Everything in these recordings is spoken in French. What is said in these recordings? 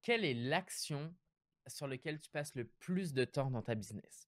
Quelle est l'action sur laquelle tu passes le plus de temps dans ta business?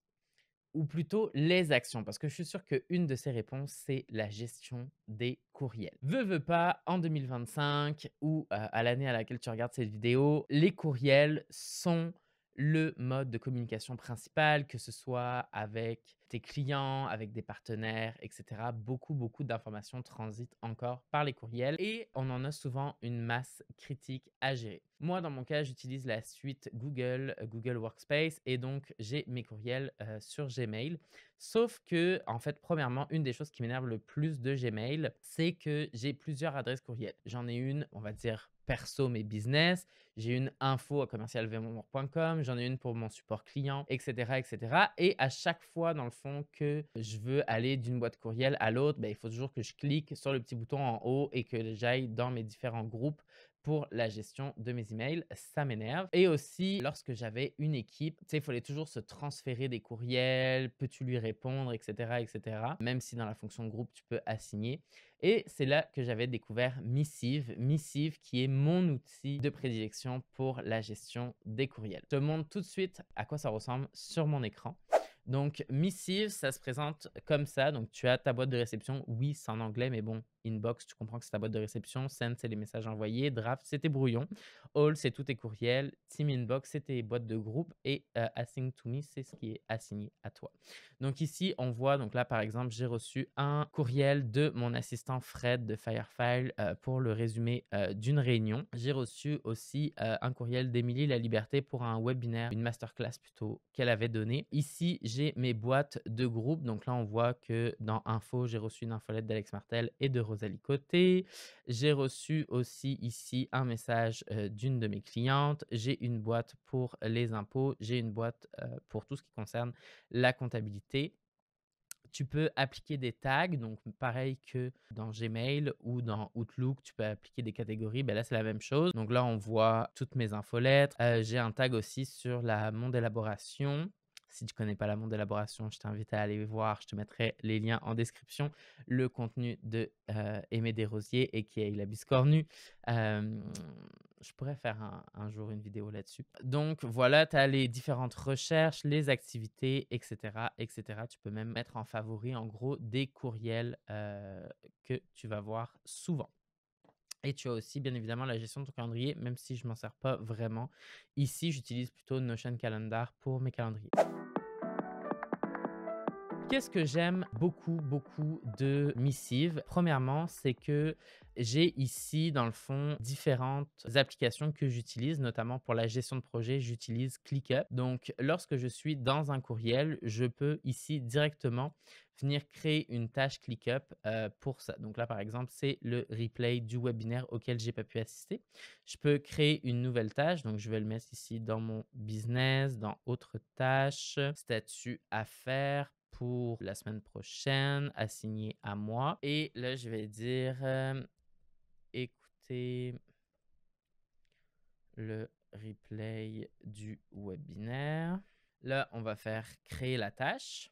Ou plutôt les actions, parce que je suis sûr qu'une de ces réponses, c'est la gestion des courriels. Veux pas, en 2025 ou à l'année à laquelle tu regardes cette vidéo, les courriels sont le mode de communication principal, que ce soit avec tes clients, avec des partenaires, et cetera. Beaucoup d'informations transitent encore par les courriels et on en a souvent une masse critique à gérer. Moi, dans mon cas, j'utilise la suite Google, Google Workspace et donc j'ai mes courriels, sur Gmail. Sauf que, en fait, premièrement, une des choses qui m'énerve le plus de Gmail, c'est que j'ai plusieurs adresses courriel. J'en ai une, on va dire perso mais business, j'ai une info@commercialvmonmour.com, j'en ai une pour mon support client, et cetera, et cetera. Et à chaque fois, dans le fond, que je veux aller d'une boîte courriel à l'autre, il faut toujours que je clique sur le petit bouton en haut et que j'aille dans mes différents groupes pour la gestion de mes emails. Ça m'énerve. Et aussi, lorsque j'avais une équipe, tu sais, il fallait toujours se transférer des courriels, peux-tu lui répondre, et cetera, et cetera. Même si dans la fonction groupe, tu peux assigner. Et c'est là que j'avais découvert Missive. Missive qui est mon outil de prédilection pour la gestion des courriels. Je te montre tout de suite à quoi ça ressemble sur mon écran. Donc, Missive, ça se présente comme ça. Donc, tu as ta boîte de réception. Oui, c'est en anglais, mais bon, inbox, tu comprends que c'est ta boîte de réception. Send, c'est les messages envoyés. Draft, c'est tes brouillons. All, c'est tous tes courriels. Team Inbox, c'est tes boîtes de groupe. Et Assign to Me, c'est ce qui est assigné à toi. Donc, ici, on voit, donc là, par exemple, j'ai reçu un courriel de mon assistant Fred de Firefile pour le résumé d'une réunion. J'ai reçu aussi un courriel d'Émilie La Liberté pour un webinaire, une masterclass plutôt, qu'elle avait donné. Ici, j'ai mes boîtes de groupe. Donc là, on voit que dans Info, j'ai reçu une infolette d'Alex Martel et de Rosalie Côté. J'ai reçu aussi ici un message d'une de mes clientes. J'ai une boîte pour les impôts. J'ai une boîte pour tout ce qui concerne la comptabilité. Tu peux appliquer des tags, donc pareil que dans Gmail ou dans Outlook, tu peux appliquer des catégories. Là, c'est la même chose. Donc là, on voit toutes mes infolettres. J'ai un tag aussi sur la monde élaboration. Si tu ne connais pas la monde élaboration, je t'invite à aller voir. Je te mettrai les liens en description. Le contenu de Aimé Desrosiers et qui est la biscornue. Je pourrais faire un jour une vidéo là-dessus. Donc voilà, tu as les différentes recherches, les activités, etc., etc. Tu peux même mettre en favori, en gros, des courriels que tu vas voir souvent. Et tu as aussi, bien évidemment, la gestion de ton calendrier, même si je ne m'en sers pas vraiment. Ici, j'utilise plutôt Notion Calendar pour mes calendriers. Qu'est-ce que j'aime beaucoup de Missive? Premièrement, c'est que j'ai ici, dans le fond, différentes applications que j'utilise, notamment pour la gestion de projet, j'utilise ClickUp. Donc, lorsque je suis dans un courriel, je peux ici directement venir créer une tâche ClickUp pour ça. Donc là, par exemple, c'est le replay du webinaire auquel j'ai pas pu assister. Je peux créer une nouvelle tâche. Donc, je vais le mettre ici dans mon business, dans autres tâches, statut à faire pour la semaine prochaine, assigné à moi. Et là, je vais dire écoutez le replay du webinaire. Là, on va faire créer la tâche.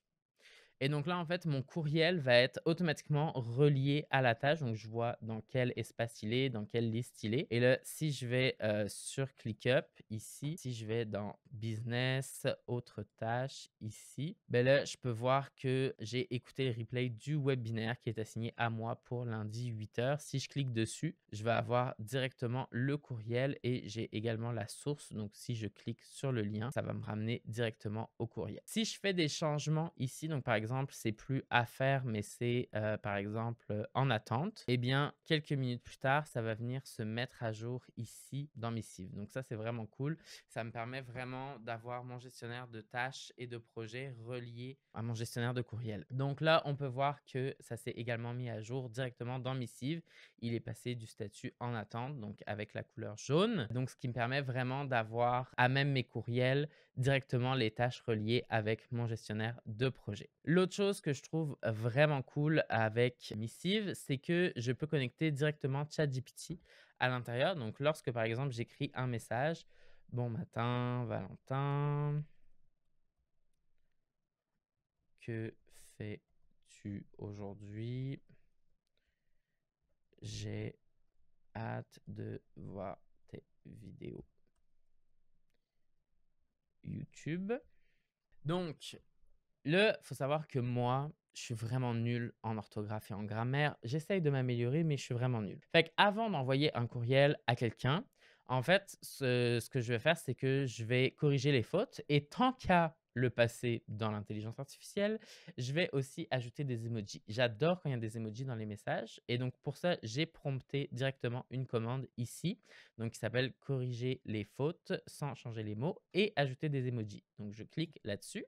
Et donc là, en fait, mon courriel va être automatiquement relié à la tâche. Donc, je vois dans quel espace il est, dans quelle liste il est. Et là, si je vais sur ClickUp, ici, si je vais dans Business, autres tâches, ici, là, je peux voir que j'ai écouté le replay du webinaire qui est assigné à moi pour lundi 8h. Si je clique dessus, je vais avoir directement le courriel et j'ai également la source. Donc, si je clique sur le lien, ça va me ramener directement au courriel. Si je fais des changements ici, donc par exemple, c'est plus à faire, mais c'est par exemple en attente, eh bien, quelques minutes plus tard, ça va venir se mettre à jour ici dans Missive. Donc ça, c'est vraiment cool. Ça me permet vraiment d'avoir mon gestionnaire de tâches et de projets relié à mon gestionnaire de courriel. Donc là, on peut voir que ça s'est également mis à jour directement dans Missive. Il est passé du statut en attente, donc avec la couleur jaune. Donc, ce qui me permet vraiment d'avoir à même mes courriels directement les tâches reliées avec mon gestionnaire de projet. L'autre chose que je trouve vraiment cool avec Missive, c'est que je peux connecter directement ChatGPT à l'intérieur. Donc, lorsque par exemple j'écris un message, bon matin, Valentin, que fais-tu aujourd'hui? J'ai hâte de voir tes vidéos. YouTube. Donc, il faut savoir que moi, je suis vraiment nul en orthographe et en grammaire. J'essaye de m'améliorer, mais je suis vraiment nul. Fait qu'avant d'envoyer un courriel à quelqu'un, en fait, ce que je vais faire, c'est que je vais corriger les fautes. Et tant qu'à le passer dans l'intelligence artificielle, je vais aussi ajouter des emojis. J'adore quand il y a des emojis dans les messages. Et donc, pour ça, j'ai prompté directement une commande ici, donc qui s'appelle corriger les fautes sans changer les mots et ajouter des emojis. Donc, je clique là-dessus.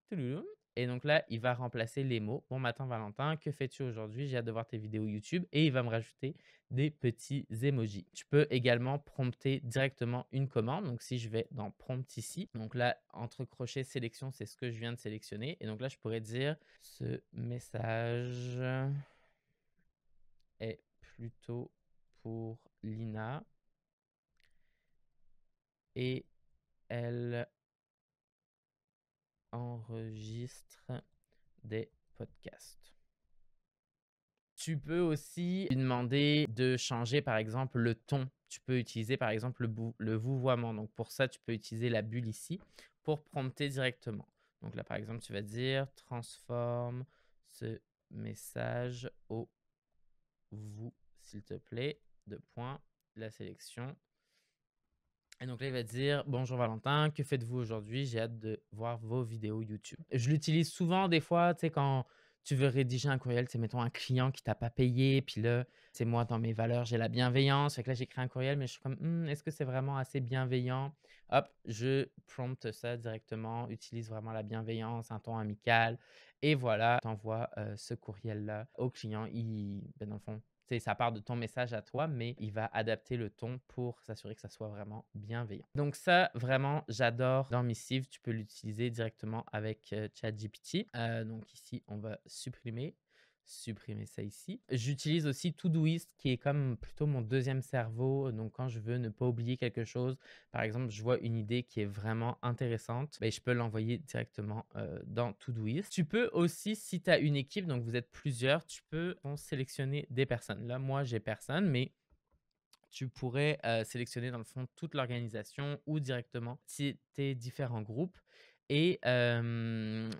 Toulouloum. Et donc là, il va remplacer les mots. Bon matin Valentin, que fais-tu aujourd'hui? J'ai hâte de voir tes vidéos YouTube. Et il va me rajouter des petits emojis. Tu peux également prompter directement une commande. Donc si je vais dans prompt ici, donc là, entre crochets sélection, c'est ce que je viens de sélectionner. Et donc là, je pourrais dire ce message est plutôt pour Lina et elle enregistre des podcasts. Tu peux aussi lui demander de changer, par exemple, le ton. Tu peux utiliser, par exemple, le vouvoiement. Donc, pour ça, tu peux utiliser la bulle ici pour prompter directement. Donc là, par exemple, tu vas dire « Transforme ce message au vous, s'il te plaît ». De point, la sélection. Et donc là, il va dire « Bonjour Valentin, que faites-vous aujourd'hui? J'ai hâte de voir vos vidéos YouTube. » Je l'utilise souvent des fois, tu sais, quand tu veux rédiger un courriel, c'est mettons un client qui t'a pas payé, puis là, c'est moi dans mes valeurs, j'ai la bienveillance. Fait que là, j'écris un courriel, mais je suis comme est-ce que c'est vraiment assez bienveillant? Hop, je prompte ça directement, utilise vraiment la bienveillance, un ton amical, et voilà, t'envoies ce courriel-là au client. Ben, dans le fond, ça part de ton message à toi, mais il va adapter le ton pour s'assurer que ça soit vraiment bienveillant. Donc ça, vraiment, j'adore dans Missive. Tu peux l'utiliser directement avec ChatGPT. Donc ici, on va supprimer ça ici. J'utilise aussi Todoist, qui est comme plutôt mon deuxième cerveau. Donc quand je veux ne pas oublier quelque chose, par exemple, je vois une idée qui est vraiment intéressante, ben, je peux l'envoyer directement dans Todoist. Tu peux aussi, si tu as une équipe, donc vous êtes plusieurs, tu peux sélectionner des personnes. Là, moi, j'ai personne, mais tu pourrais sélectionner dans le fond toute l'organisation ou directement tes différents groupes. Et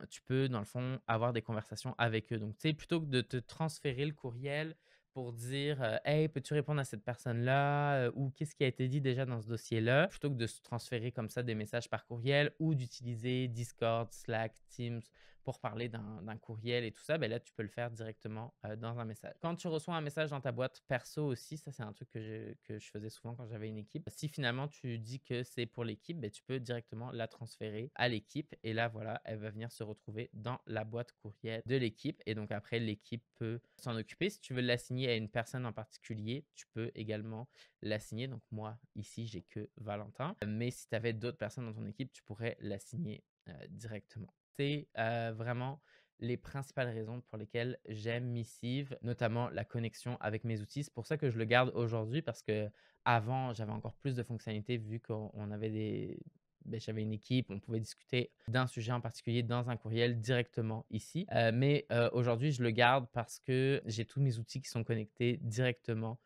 tu peux, dans le fond, avoir des conversations avec eux. Donc, tu sais, plutôt que de te transférer le courriel pour dire Hey, peux-tu répondre à cette personne-là ou qu'est-ce qui a été dit déjà dans ce dossier-là, plutôt que de se transférer comme ça des messages par courriel ou d'utiliser Discord, Slack, Teams pour parler d'un courriel et tout ça, ben là, tu peux le faire directement dans un message. Quand tu reçois un message dans ta boîte perso aussi, ça, c'est un truc que je faisais souvent quand j'avais une équipe. Si finalement, tu dis que c'est pour l'équipe, ben, tu peux directement la transférer à l'équipe. Et là, voilà, elle va venir se retrouver dans la boîte courriel de l'équipe. Et donc, après, l'équipe peut s'en occuper. Si tu veux l'assigner à une personne en particulier, tu peux également l'assigner. Donc, moi, ici, j'ai que Valentin. Mais si tu avais d'autres personnes dans ton équipe, tu pourrais l'assigner directement. C'est vraiment les principales raisons pour lesquelles j'aime Missive, notamment la connexion avec mes outils. C'est pour ça que je le garde aujourd'hui parce que avant, j'avais encore plus de fonctionnalités vu qu'on avait j'avais une équipe, on pouvait discuter d'un sujet en particulier dans un courriel directement ici. Mais aujourd'hui, je le garde parce que j'ai tous mes outils qui sont connectés directement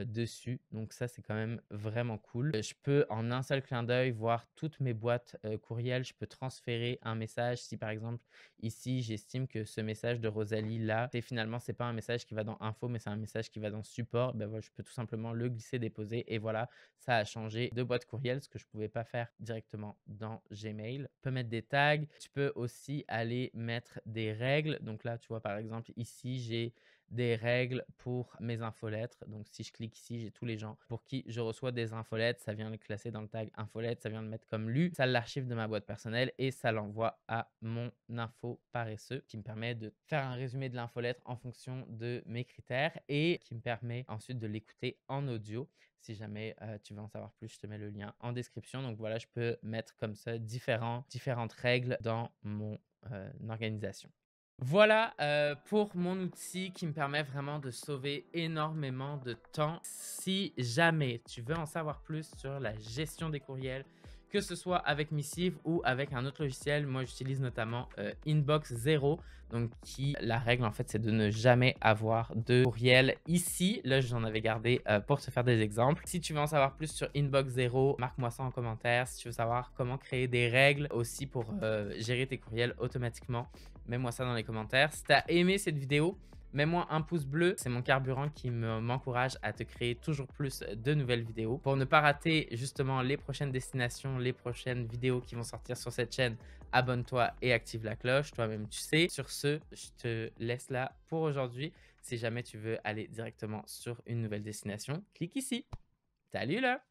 dessus. Donc ça, c'est quand même vraiment cool. Je peux en un seul clin d'œil voir toutes mes boîtes courriel. Je peux transférer un message. Si par exemple, ici, j'estime que ce message de Rosalie là, finalement, c'est pas un message qui va dans info, mais c'est un message qui va dans support, ben voilà, je peux tout simplement le glisser, déposer et voilà, ça a changé de boîte courriel, ce que je pouvais pas faire directement dans Gmail. Tu peux mettre des tags. Tu peux aussi aller mettre des règles. Donc là, tu vois, par exemple, ici, j'ai des règles pour mes infolettres. Donc, si je clique ici, j'ai tous les gens pour qui je reçois des infolettres. Ça vient le classer dans le tag infolettre. Ça vient le mettre comme lu. Ça l'archive de ma boîte personnelle et ça l'envoie à mon info paresseux qui me permet de faire un résumé de l'infolettre en fonction de mes critères et qui me permet ensuite de l'écouter en audio. Si jamais tu veux en savoir plus, je te mets le lien en description. Donc voilà, je peux mettre comme ça différentes règles dans mon organisation. Voilà pour mon outil qui me permet vraiment de sauver énormément de temps. Si jamais tu veux en savoir plus sur la gestion des courriels, que ce soit avec Missive ou avec un autre logiciel. Moi, j'utilise notamment Inbox Zero. Donc, la règle, en fait, c'est de ne jamais avoir de courriel ici. Là, j'en avais gardé pour te faire des exemples. Si tu veux en savoir plus sur Inbox Zero, marque-moi ça en commentaire. Si tu veux savoir comment créer des règles aussi pour gérer tes courriels automatiquement, mets-moi ça dans les commentaires. Si tu as aimé cette vidéo, mets-moi un pouce bleu, c'est mon carburant qui m'encourage à te créer toujours plus de nouvelles vidéos. Pour ne pas rater justement les prochaines destinations, les prochaines vidéos qui vont sortir sur cette chaîne, abonne-toi et active la cloche, toi-même tu sais. Sur ce, je te laisse là pour aujourd'hui. Si jamais tu veux aller directement sur une nouvelle destination, clique ici. Salut là!